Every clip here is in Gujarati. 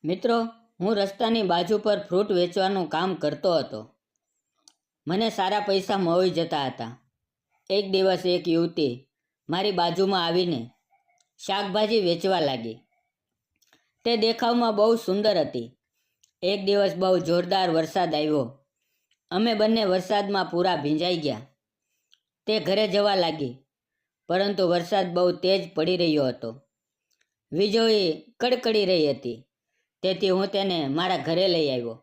મિત્રો, હું રસ્તાની બાજુ પર ફ્રૂટ વેચવાનું કામ કરતો હતો. મને સારા પૈસા મળી જતા હતા. એક દિવસ એક યુવતી મારી બાજુમાં આવીને શાકભાજી વેચવા લાગી. તે દેખાવમાં બહુ સુંદર હતી. એક દિવસ બહુ જોરદાર વરસાદ આવ્યો. અમે બંને વરસાદમાં પૂરા ભીંજાઈ ગયા. તે ઘરે જવા લાગી, પરંતુ વરસાદ બહુ તેજ પડી રહ્યો હતો. વીજળી કડકડી રહી હતી. તેથી હું તેને મારા ઘરે લઈ આવ્યો.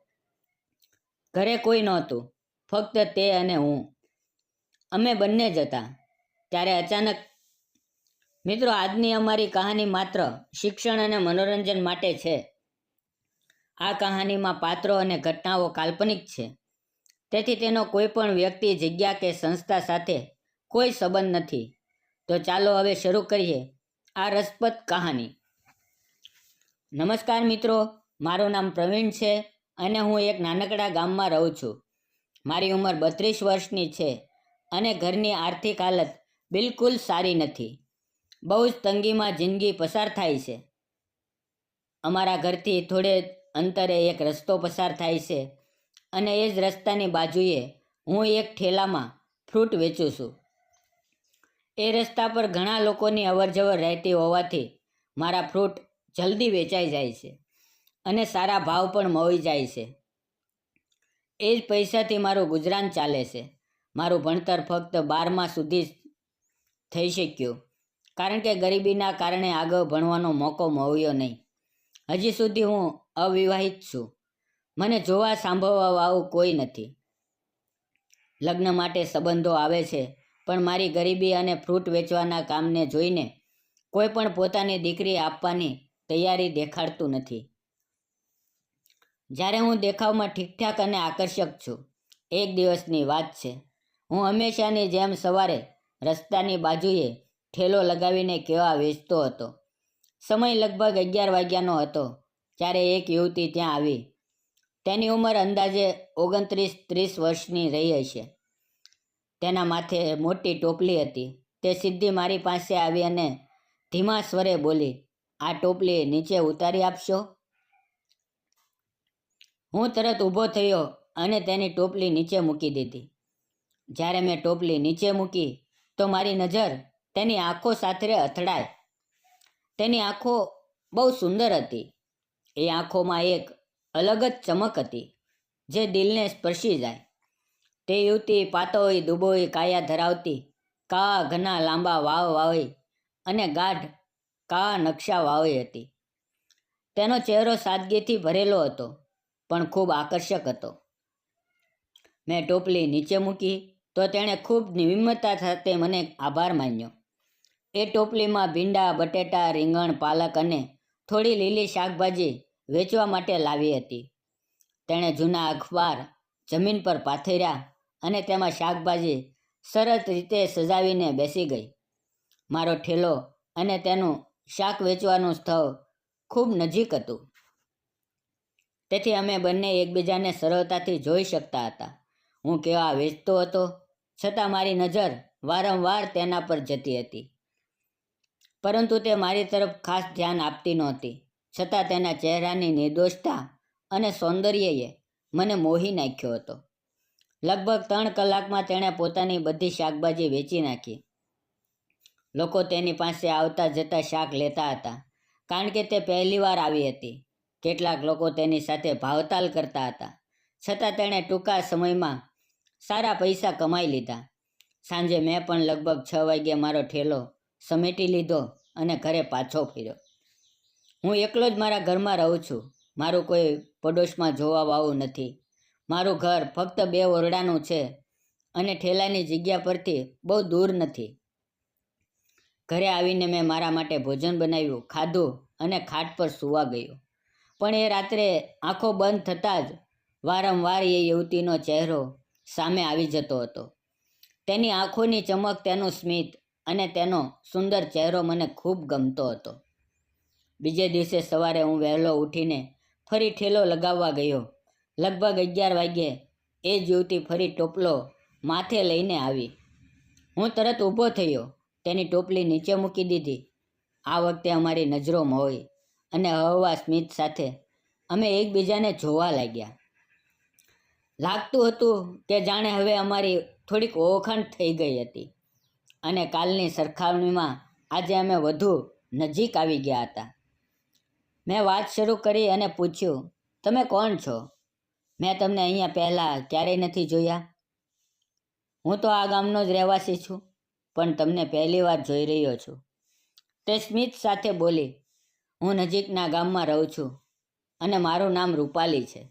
ઘરે કોઈ નહોતું, ફક્ત તે અને હું. અમે બંને જ હતા. ત્યારે અચાનક મિત્રો, આજની અમારી કહાની માત્ર શિક્ષણ અને મનોરંજન માટે છે. આ કહાનીમાં પાત્રો અને ઘટનાઓ કાલ્પનિક છે. તેથી તેનો કોઈ પણ વ્યક્તિ, જગ્યા કે સંસ્થા સાથે કોઈ સંબંધ નથી. તો ચાલો હવે શરૂ કરીએ આ રસપ્રદ કહાની. નમસ્કાર મિત્રો, મારું નામ પ્રવીણ છે અને હું એક નાનકડા ગામમાં રહું છું. મારી ઉંમર 32 વર્ષની છે અને ઘરની આર્થિક હાલત બિલકુલ સારી નથી. બહુ જ તંગીમાં જિંદગી પસાર થાય છે. અમારા ઘરથી થોડે અંતરે એક રસ્તો પસાર થાય છે અને એ જ રસ્તાની બાજુએ હું એક ઠેલામાં ફ્રૂટ વેચું છું. એ રસ્તા પર ઘણા લોકોની અવરજવર રહેતી હોવાથી મારા ફ્રૂટ જલ્દી વેચાઈ જાય છે અને સારા ભાવ પણ મળી જાય છે. એ જ પૈસાથી મારું ગુજરાન ચાલે છે. મારું ભણતર ફક્ત 12મા સુધી જ થઈ શક્યું, કારણ કે ગરીબીના કારણે આગળ ભણવાનો મોકો મળ્યો નહીં. હજી સુધી હું અવિવાહિત છું. મને જોવા સાંભળવાવાળું કોઈ નથી. લગ્ન માટે સંબંધો આવે છે, પણ મારી ગરીબી અને ફ્રૂટ વેચવાના કામને જોઈને કોઈ પણ પોતાની દીકરી આપવાની તૈયારી દેખાડતું નથી. જ્યારે હું દેખાવમાં ઠીકઠાક અને આકર્ષક છું. એક દિવસની વાત છે. હું હંમેશાની જેમ સવારે રસ્તાની બાજુએ ઠેલો લગાવીને કેળા વેચતો હતો. સમય લગભગ 11 વાગ્યાનો હતો જ્યારે એક યુવતી ત્યાં આવી. તેની ઉંમર અંદાજે 29-30 વર્ષની રહી હશે. તેના માથે મોટી ટોપલી હતી. તે સીધી મારી પાસે આવી અને ધીમા સ્વરે બોલી, "આ ટોપલી નીચે ઉતારી આપશો?" હું તરત ઊભો થયો અને તેની ટોપલી નીચે મૂકી દીધી. જ્યારે મેં ટોપલી નીચે મૂકી તો મારી નજર તેની આંખો સાથે અથડાઈ. તેની આંખો બહુ સુંદર હતી. એ આંખોમાં એક અલગ જ ચમક હતી જે દિલને સ્પર્શી જાય. તે યુવતી પાતળી દુબળી કાયા ધરાવતી, કાળા ઘના લાંબા વાળ વાળી અને ગાઢ કાળા નકશા વાળી હતી. તેનો ચહેરો સાદગીથી ભરેલો હતો, પણ ખૂબ આકર્ષક હતો. મેં ટોપલી નીચે મૂકી તો તેણે ખૂબ વિનમ્રતા સાથે મને આભાર માન્યો. એ ટોપલીમાં ભીંડા, બટેટા, રીંગણ, પાલક અને થોડી લીલી શાકભાજી વેચવા માટે લાવી હતી. તેણે જૂના અખબાર જમીન પર પાથર્યા અને તેમાં શાકભાજી સરસ રીતે સજાવીને બેસી ગઈ. મારો ઠેલો અને તેનું શાક વેચવાનું સ્થળ ખૂબ નજીક હતું. તેથી અમે બંને એકબીજાને સરળતાથી જોઈ શકતા હતા. હું કેળા વેચતો હતો, છતાં મારી નજર વારંવાર તેના પર જતી હતી. પરંતુ તે મારી તરફ ખાસ ધ્યાન આપતી નહોતી. છતાં તેના ચહેરાની નિર્દોષતા અને સૌંદર્યએ મને મોહી નાખ્યો હતો. લગભગ 3 કલાકમાં તેણે પોતાની બધી શાકભાજી વેચી નાખી. લોકો તેની પાસે આવતા જતા શાક લેતા હતા, કારણ કે તે પહેલીવાર આવી હતી. કેટલાક લોકો તેની સાથે ભાવતાલ કરતા હતા. છતાં તેણે ટૂંકા સમયમાં સારા પૈસા કમાઈ લીધા. સાંજે મેં પણ લગભગ 6 વાગ્યે મારો ઠેલો સમેટી લીધો અને ઘરે પાછો ફર્યો. હું એકલો જ મારા ઘરમાં રહું છું. મારું કોઈ પડોશમાં જોવાવાળું નથી. મારું ઘર ફક્ત 2 ઓરડાનું છે અને ઠેલાની જગ્યા પરથી બહુ દૂર નથી. ઘરે આવીને મેં મારા માટે ભોજન બનાવ્યું, ખાધું અને ખાટ પર સૂવા ગયો. પણ એ રાત્રે આંખો બંધ થતાં જ વારંવાર એ યુવતીનો ચહેરો સામે આવી જતો હતો. તેની આંખોની ચમક, તેનું સ્મિત અને તેનો સુંદર ચહેરો મને ખૂબ ગમતો હતો. બીજે દિવસે સવારે હું વહેલો ઉઠીને ફરી ઠેલો લગાવવા ગયો. લગભગ 11 વાગ્યે એ જ યુવતી ફરી ટોપલો માથે લઈને આવી. હું તરત ઊભો થયો, તેની ટોપલી નીચે મૂકી દીધી. આ વખતે અમારી નજરો મળી અને હળવા સ્મિત સાથે અમે એકબીજાને જોવા લાગ્યા. લાગતું હતું કે જાણે હવે અમારી થોડીક ઓળખાણ થઈ ગઈ હતી અને કાલની સરખામણીમાં આજે અમે વધુ નજીક આવી ગયા હતા. મેં વાત શરૂ કરી અને પૂછ્યું, તમે કોણ છો? મેં તમને અહીંયા પહેલાં ક્યારેય નથી જોયા. હું તો આ ગામનો જ રહેવાસી છું, પણ તમને પહેલી વાર જોઈ રહ્યો છું. તે સ્મિત સાથે બોલી, હું નજીકના ગામમાં રહું છું અને મારું નામ રૂપાલી છે.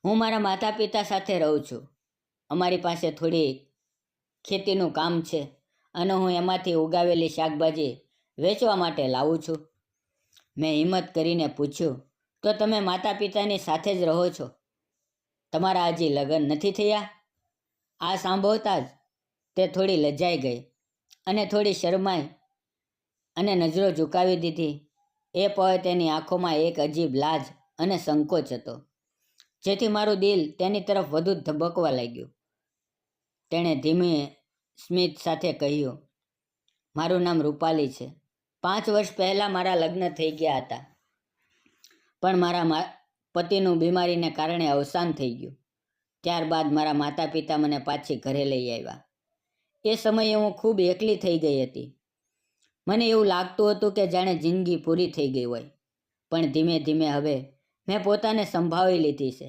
હું મારા માતા પિતા સાથે રહું છું. અમારી પાસે થોડી ખેતીનું કામ છે અને હું એમાંથી ઉગાવેલી શાકભાજી વેચવા માટે લાવું છું. મેં હિંમત કરીને પૂછ્યું, તો તમે માતા પિતાની સાથે જ રહો છો? તમારા હજી લગ્ન નથી થયા? આ સાંભળતા જ તે થોડી લજાઈ ગઈ અને થોડી શરમાઈ અને નજરો ઝુકાવી દીધી. એ પળે તેની આંખોમાં એક અજીબ લાજ અને સંકોચ હતો, જેથી મારું દિલ તેની તરફ વધુ ધબકવા લાગ્યું. તેણે ધીમે સ્મિત સાથે કહ્યું, મારું નામ રૂપાલી છે. 5 વર્ષ પહેલાં મારા લગ્ન થઈ ગયા હતા, પણ મારા પતિનું બીમારીને કારણે અવસાન થઈ ગયું. ત્યારબાદ મારા માતા પિતા મને પાછી ઘરે લઈ આવ્યા. એ સમયે હું ખૂબ એકલી થઈ ગઈ હતી. મને એવું લાગતું હતું કે જાણે જિંદગી પૂરી થઈ ગઈ હોય. પણ ધીમે ધીમે હવે મેં પોતાને સંભાળી લીધી છે.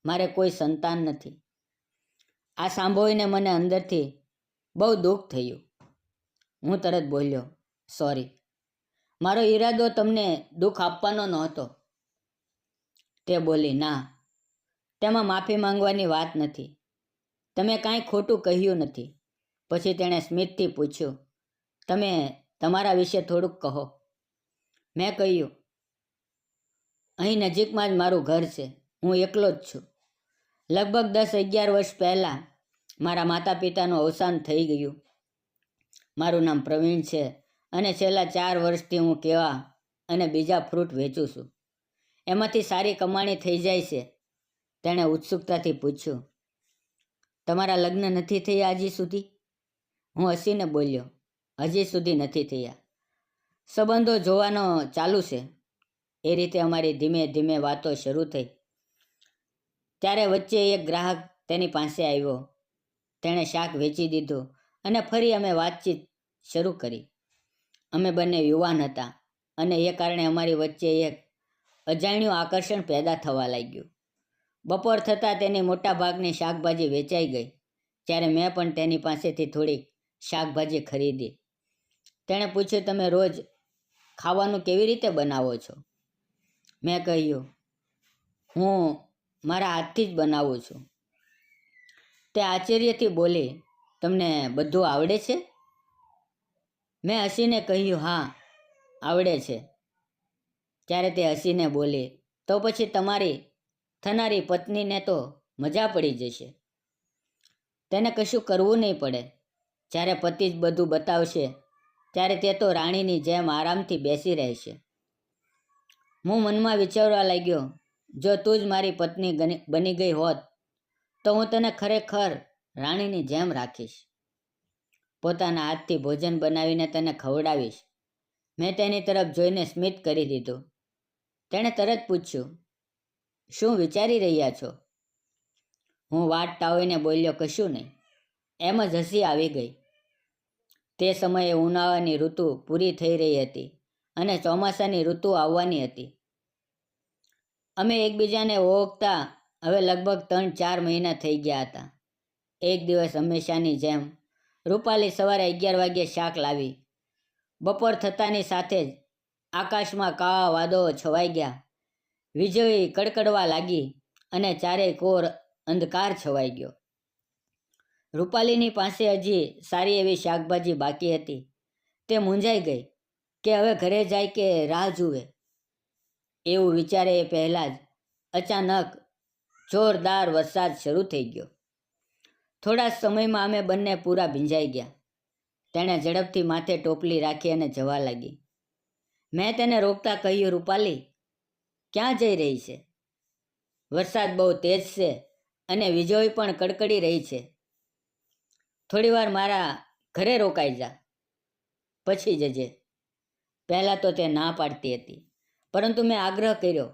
મારે કોઈ સંતાન નથી. આ સાંભળીને મને અંદરથી બહુ દુઃખ થયું. હું તરત બોલ્યો, સોરી, મારો ઈરાદો તમને દુઃખ આપવાનો નહોતો. તે બોલી, ના, તેમાં માફી માંગવાની વાત નથી. તમે કાંઈ ખોટું કહ્યું નથી. પછી તેણે સ્મિતથી પૂછ્યું, તમે તમારા વિશે થોડુંક કહો. મેં કહ્યું, અહીં નજીકમાં જ મારું ઘર છે. હું એકલો જ છું. લગભગ 10-11 વર્ષ પહેલાં મારા માતા પિતાનું અવસાન થઈ ગયું. મારું નામ પ્રવીણ છે અને છેલ્લા 4 વર્ષથી હું કેળા અને બીજા ફ્રૂટ વેચું છું. એમાંથી સારી કમાણી થઈ જાય છે. તેણે ઉત્સુકતાથી પૂછ્યું, તમારા લગ્ન નથી થયા હજી સુધી? હું હસીને બોલ્યો, હજી સુધી નથી થયા. સંબંધો જોવાનો ચાલુ છે. એ રીતે અમારી ધીમે ધીમે વાતો શરૂ થઈ. ત્યારે વચ્ચે એક ગ્રાહક તેની પાસે આવ્યો. તેણે શાક વેચી દીધું અને ફરી અમે વાતચીત શરૂ કરી. અમે બંને યુવાન હતા અને એ કારણે અમારી વચ્ચે એક અજાણ્યું આકર્ષણ પેદા થવા લાગ્યું. બપોર થતાં તેની મોટાભાગની શાકભાજી વેચાઈ ગઈ, ત્યારે મેં પણ તેની પાસેથી થોડીક શાકભાજી ખરીદી. તેણે પૂછ્યું, તમે રોજ ખાવાનું કેવી રીતે બનાવો છો? મેં કહ્યું, હું મારા હાથથી જ બનાવું છું. તે આશ્ચર્યથી બોલી, તમને બધું આવડે છે? મેં હસીને કહ્યું, હા, આવડે છે. ત્યારે તે હસીને બોલી, તો પછી તમારી થનારી પત્નીને તો મજા પડી જશે. તેને કશું કરવું નહીં પડે. જ્યારે પતિ જ બધું બતાવશે ત્યારે તે તો રાણીની જેમ આરામથી બેસી રહેશે. હું મનમાં વિચારવા લાગ્યો, જો તું જ મારી પત્ની બની ગઈ હોત તો હું તને ખરેખર રાણીની જેમ રાખીશ. પોતાના હાથથી ભોજન બનાવીને તને ખવડાવીશ. મેં તેની તરફ જોઈને સ્મિત કરી દીધું. તેણે તરત પૂછ્યું, શું વિચારી રહ્યા છો? હું વાત ટાળીને બોલ્યો, કશું નહીં. એમ જ હસી આવી ગઈ. તે સમયે ઉનાળાની ઋતુ પૂરી થઈ રહી હતી અને ચોમાસાની ઋતુ આવવાની હતી. અમે એકબીજાને ઓળખતા હવે લગભગ 3-4 મહિના થઈ ગયા હતા. એક દિવસ હંમેશાની જેમ રૂપાલી સવારે 11 વાગ્યે શાક લાવી. બપોર થતાની સાથે જ આકાશમાં કાળા વાદળો છવાઈ ગયા. વીજળી કડકડવા લાગી અને ચારેય કોર અંધકાર છવાઈ ગયો. રૂપાલીની પાસે હજી સારી એવી શાકભાજી બાકી હતી. તે મૂંઝાઈ ગઈ કે હવે ઘરે જાય કે રાહ જુએ. એવું વિચારે એ પહેલાં જ અચાનક જોરદાર વરસાદ શરૂ થઈ ગયો. થોડા સમયમાં અમે બંને પૂરા ભીંજાઈ ગયા. તેણે ઝડપથી માથે ટોપલી રાખી અને જવા લાગી. મેં તેને રોકતા કહ્યું, રૂપાલી, ક્યાં જઈ રહી છે? વરસાદ બહુ તેજ છે અને વીજળી પણ કડકડી રહી છે. થોડીવાર મારા ઘરે રોકાઈ જા, પછી જજે. પહેલાં તો તે ના પાડતી હતી, પરંતુ મેં આગ્રહ કર્યો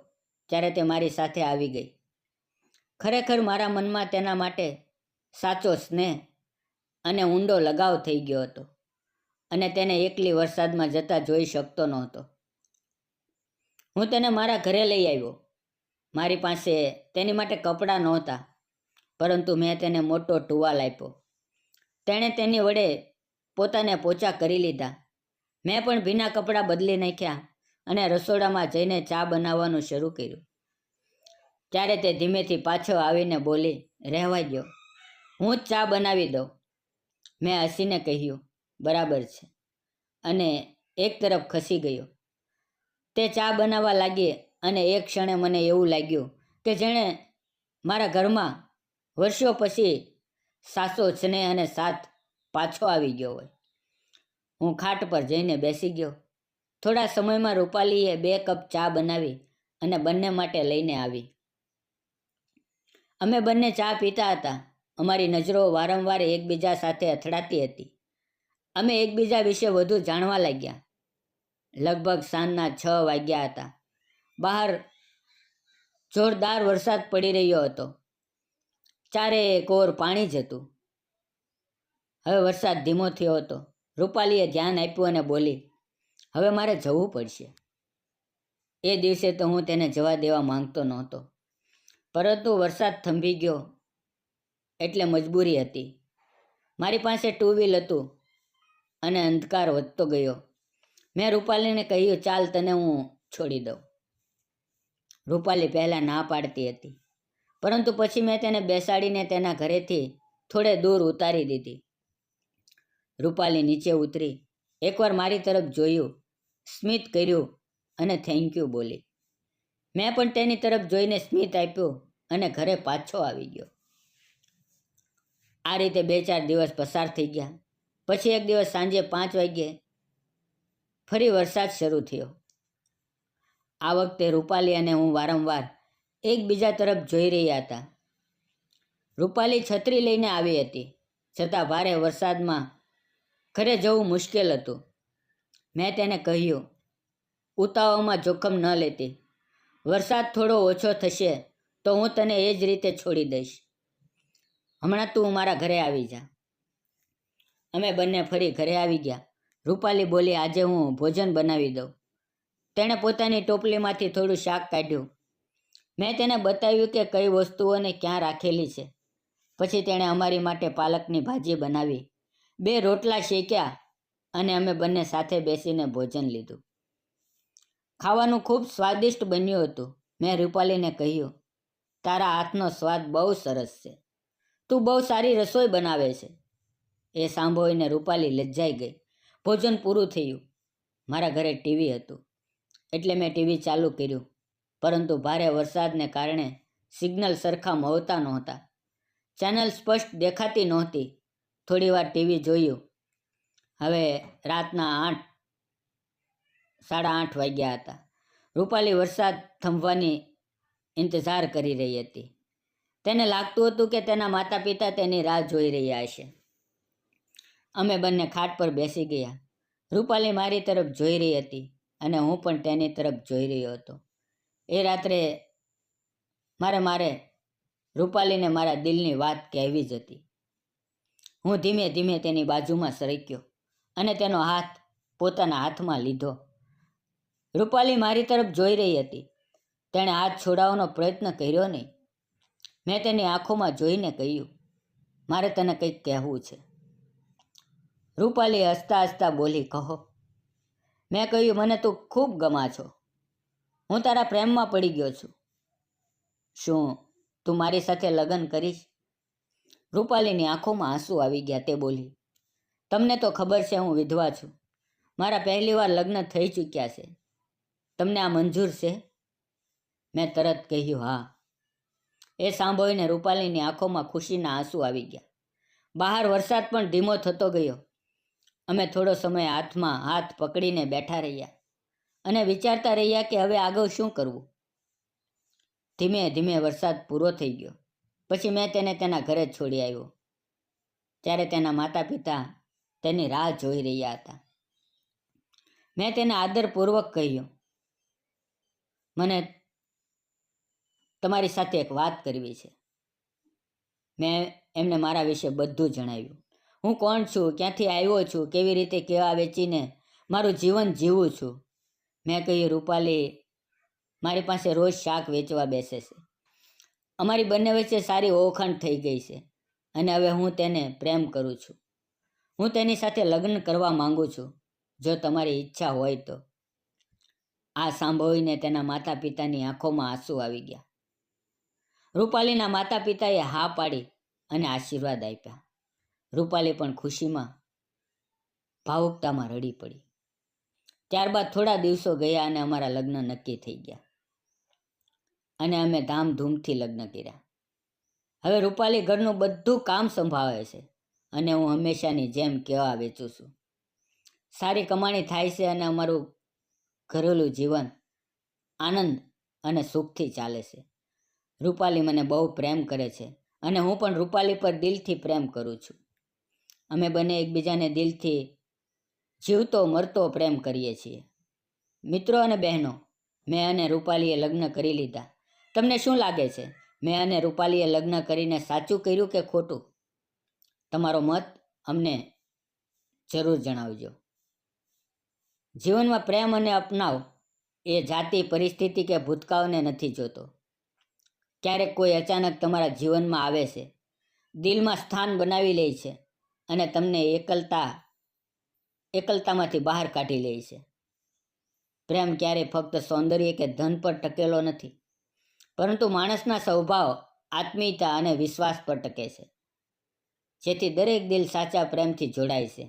ત્યારે તે મારી સાથે આવી ગઈ. ખરેખર મારા મનમાં તેના માટે સાચો સ્નેહ અને ઊંડો લગાવ થઈ ગયો હતો અને તેને એકલી વરસાદમાં જતા જોઈ શકતો નહોતો. હું તેને મારા ઘરે લઈ આવ્યો. મારી પાસે તેની માટે કપડાં નહોતા, પરંતુ મેં તેને મોટો ટુવાલ આપ્યો. તેણે તેની વડે પોતાને પોચા કરી લીધા. મેં પણ ભીના કપડાં બદલી નાખ્યા અને રસોડામાં જઈને ચા બનાવવાનું શરૂ કર્યું. ત્યારે તે ધીમેથી પાછો આવીને બોલી, રહેવા દો, હું જ ચા બનાવી દઉં. મેં હસીને કહ્યું, બરાબર છે, અને એક તરફ ખસી ગયો. તે ચા બનાવવા લાગી અને એક ક્ષણે મને એવું લાગ્યું કે જેણે મારા ઘરમાં વર્ષો પછી સાસો સ્નેહ અને સાથ પાછો આવી ગયો હોય. હું ખાટ પર જઈને બેસી ગયો. થોડા સમયમાં રૂપાલીએ 2 કપ ચા બનાવી અને બંને માટે લઈને આવી. અમે બંને ચા પીતા હતા. અમારી નજરો વારંવાર એકબીજા સાથે અથડાતી હતી. અમે એકબીજા વિશે વધુ જાણવા લાગ્યા. લગભગ સાંજના 6 વાગ્યા હતા. બહાર જોરદાર વરસાદ પડી રહ્યો હતો. ચારે કોર પાણી જ હતું. હવે વરસાદ ધીમો થયો હતો. રૂપાલીએ ધ્યાન આપ્યું અને બોલી, હવે મારે જવું પડશે. એ દિવસે તો હું તેને જવા દેવા માંગતો નહોતો, પરંતુ વરસાદ થંભી ગયો એટલે મજબૂરી હતી. મારી પાસે 2 વ્હીલ હતું અને અંધકાર વધતો ગયો. મેં રૂપાલીને કહ્યું, ચાલ તને હું છોડી દઉં. રૂપાલી પહેલાં ના પાડતી હતી, પરંતુ પછી મેં તેને બેસાડીને તેના ઘરેથી થોડે દૂર ઉતારી દીધી. રૂપાલી નીચે ઉતરી, એકવાર મારી તરફ જોયું, સ્મિત કર્યું અને થેન્ક યુ બોલી. મેં પણ તેની તરફ જોઈને સ્મિત આપ્યું અને ઘરે પાછો આવી ગયો. આ રીતે 2-4 દિવસ પસાર થઈ ગયા. પછી એક દિવસ સાંજે 5 વાગ્યે ફરી વરસાદ શરૂ થયો. આ વખતે રૂપાલી અને હું વારંવાર એકબીજા તરફ જોઈ રહ્યા હતા. રૂપાલી છત્રી લઈને આવી હતી, છતાં ભારે વરસાદમાં ઘરે જવું મુશ્કેલ હતું. મેં તેને કહ્યું, ઉતાવળમાં જોખમ ન લેતી. વરસાદ થોડો ઓછો થશે તો હું તને એ જ રીતે છોડી દઈશ. હમણાં તું મારા ઘરે આવી જા. અમે બંને ફરી ઘરે આવી ગયા. રૂપાલી બોલી, આજે હું ભોજન બનાવી દઉં. તેણે પોતાની ટોપલીમાંથી થોડું શાક કાઢ્યું. મેં તેને બતાવ્યું કે કઈ વસ્તુઓને ક્યાં રાખેલી છે. પછી તેણે અમારી માટે પાલકની ભાજી બનાવી, 2 રોટલા શેક્યા અને અમે બંને સાથે બેસીને ભોજન લીધું. ખાવાનું ખૂબ સ્વાદિષ્ટ બન્યું હતું. મેં રૂપાલીને કહ્યું, તારા હાથનો સ્વાદ બહુ સરસ છે. તું બહુ સારી રસોઈ બનાવે છે. એ સાંભળીને રૂપાલી લજ્જાઈ ગઈ. ભોજન પૂરું થયું. મારા ઘરે ટીવી હતું, એટલે મેં ટીવી ચાલુ કર્યું, પરંતુ ભારે વરસાદને કારણે સિગ્નલ સરખા મળતા નહોતા. ચેનલ સ્પષ્ટ દેખાતી નહોતી. થોડીવાર ટીવી જોયું. હવે રાતના 8:30 વાગ્યા હતા. રૂપાલી વરસાદ થંભવાની ઇંતજાર કરી રહી હતી. તેને લાગતું હતું કે તેના માતા પિતા તેની રાહ જોઈ રહ્યા હશે. અમે બંને ખાટ પર બેસી ગયા. રૂપાલી મારી તરફ જોઈ રહી હતી અને હું પણ તેની તરફ જોઈ રહ્યો હતો. એ રાત્રે મારે રૂપાલીને મારા દિલની વાત કહેવી જ હતી. હું ધીમે ધીમે તેની બાજુમાં સરક્યો અને તેનો હાથ પોતાના હાથમાં લીધો. રૂપાલી મારી તરફ જોઈ રહી હતી. તેણે હાથ છોડાવવાનો પ્રયત્ન કર્યો નહીં. મેં તેની આંખોમાં જોઈને કહ્યું, મારે તને કંઈક કહેવું છે. રૂપાલી હસતા હસતા બોલી, કહો. મેં કહ્યું, મને તું ખૂબ ગમા છો. હું તારા પ્રેમમાં પડી ગયો છું. શું તું મારી સાથે લગ્ન કરીશ? રૂપાલીની આંખોમાં આંસુ આવી ગયા. તે બોલી, તમને તો ખબર છે હું વિધવા છું. મારા પહેલીવાર લગ્ન થઈ ચૂક્યા છે. તમને આ મંજૂર છે? મેં તરત કહ્યું, હા. એ સાંભળીને રૂપાલીની આંખોમાં ખુશીના આંસુ આવી ગયા. બહાર વરસાદ પણ ધીમો થતો ગયો. અમે થોડો સમય હાથમાં હાથ પકડીને બેઠા રહ્યા અને વિચારતા રહ્યા કે હવે આગળ શું કરવું. ધીમે ધીમે વરસાદ પૂરો થઈ ગયો. પછી મેં તેને તેના ઘરે છોડી આવ્યો. ત્યારે તેના માતા પિતા તેની રાહ જોઈ રહ્યા હતા. મેં તેને આદરપૂર્વક કહ્યું, મને તમારી સાથે એક વાત કરવી છે. મેં એમને મારા વિશે બધું જણાવ્યું. હું કોણ છું, ક્યાંથી આવ્યો છું, કેવી રીતે કેળા વેચીને મારું જીવન જીવું છું. મેં કહ્યું, રૂપાલી મારી પાસે રોજ શાક વેચવા બેસે છે. અમારી બંને વચ્ચે સારી ઓળખાણ થઈ ગઈ છે અને હવે હું તેને પ્રેમ કરું છું. હું તેની સાથે લગ્ન કરવા માંગુ છું, જો તમારી ઈચ્છા હોય તો. આ સાંભળીને તેના માતા પિતાની આંખોમાં આંસુ આવી ગયા. રૂપાલીના માતા પિતાએ હા પાડી અને આશીર્વાદ આપ્યા. રૂપાલી પણ ખુશીમાં ભાવુકતામાં રડી પડી. ત્યારબાદ થોડા દિવસો ગયા અને અમારા લગ્ન નક્કી થઈ ગયા અને અમે ધામધૂમથી લગ્ન કર્યા. હવે રૂપાલી ઘરનું બધું કામ સંભાળે છે અને હું હંમેશાની જેમ કેળા વેચું છું. સારી કમાણી થાય છે અને અમારું ઘરેલું જીવન આનંદ અને સુખથી ચાલે છે. રૂપાલી મને બહુ પ્રેમ કરે છે અને હું પણ રૂપાલી પર દિલથી પ્રેમ કરું છું. અમે બંને એકબીજાને દિલથી જીવતો મરતો પ્રેમ કરીએ છીએ. મિત્રો અને બહેનો, મેં અને રૂપાલીએ લગ્ન કરી લીધા. તમને શું લાગે છે, મેં અને રૂપાલીએ લગ્ન કરીને સાચું કર્યું કે ખોટું? તમારો મત અમને જરૂર જણાવજો. જીવનમાં પ્રેમ અને અપનાવ એ જાતિ, પરિસ્થિતિ કે ભૂતકાળને નથી જોતો. ક્યારેક કોઈ અચાનક તમારા જીવનમાં આવે છે, દિલમાં સ્થાન બનાવી લે છે અને તમને એકલતામાંથી બહાર કાઢી લે છે. પ્રેમ ક્યારેય ફક્ત સૌંદર્ય કે ધન પર ટકેલો નથી, પરંતુ માણસના સ્વભાવ, આત્મીયતા અને વિશ્વાસ પર ટકે છે. જેથી દરેક દિલ સાચા પ્રેમથી જોડાય છે.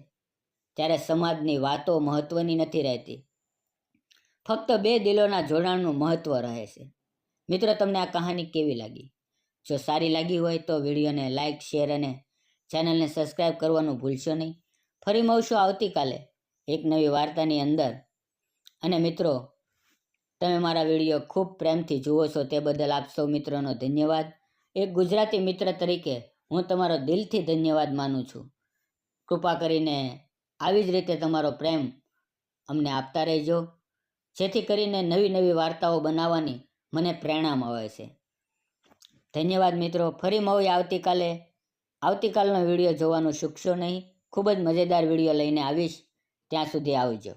ત્યારે સમાજની વાતો મહત્વની નથી રહેતી, ફક્ત બે દિલોના જોડાણનું મહત્વ રહે છે. મિત્રો, તમને આ કહાની કેવી લાગી? જો સારી લાગી હોય તો વિડીયોને લાઇક, શેર અને ચેનલને સબસ્ક્રાઈબ કરવાનું ભૂલશો નહીં. ફરી મળશું આવતીકાલે એક નવી વાર્તાની અંદર. અને મિત્રો, તમે મારા વિડીયો ખૂબ પ્રેમથી જુઓ છો તે બદલ આપ સૌ મિત્રોનો ધન્યવાદ. એક ગુજરાતી મિત્ર તરીકે હું તમારો દિલથી ધન્યવાદ માનું છું. કૃપા કરીને આવી જ રીતે તમારો પ્રેમ અમને આપતા રહેજો, જેથી કરીને નવી નવી વાર્તાઓ બનાવવાની મને પ્રેરણા મળે છે. ધન્યવાદ મિત્રો. ફરી મળીએ આવતીકાલે. આવતીકાલનો વિડીયો જોવાનું ચૂકશો નહીં. ખૂબ જ મજેદાર વિડીયો લઈને આવીશ. ત્યાં સુધી આવજો.